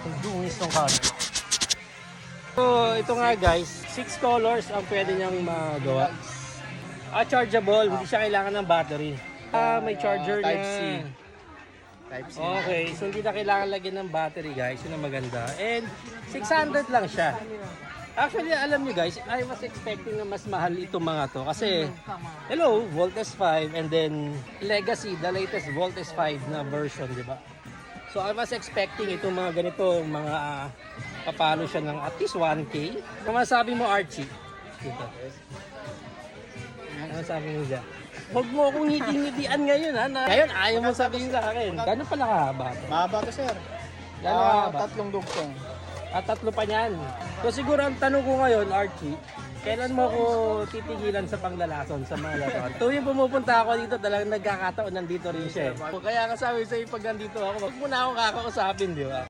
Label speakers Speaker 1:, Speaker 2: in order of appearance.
Speaker 1: Ang dungis ng color. So, ito nga guys, 6 colors ang pwede niyang magawa. Chargeable, hindi siya kailangan ng battery. May charger
Speaker 2: Type
Speaker 1: na.
Speaker 2: C. Type C.
Speaker 1: Okay, so hindi na kailangan lagyan ng battery guys, yun ang maganda. And 600 lang siya. Actually, alam nyo guys, I was expecting na mas mahal itong mga to. Kasi, hello, Voltes 5 and then Legacy, the latest Voltes 5 na version, di ba? So, I was expecting itong mga ganito, mga papalo siya ng at least 1K. Ano masabi mo, Archie? Dito. Ano sabi mo dyan? Huwag mo akong ngiti-ngitian ngayon, ha? Ngayon, ayaw mo sabihin sa akin. Gano'n pala kahaba to?
Speaker 2: Mahaba to, sir.
Speaker 1: Gano'n kahaba?
Speaker 2: 3 dugtong.
Speaker 1: Tatlo pa niyan. So siguro ang tanong ko ngayon, Archie, kailan mo ko titigilan sa panglalason sa mga laruan? Tuwing pumupunta ako dito, talagang nagkakataon nandito rin siya. Kaya kasabi sa'yo pag nandito ako, wag mo na ako kakausapin, di ba?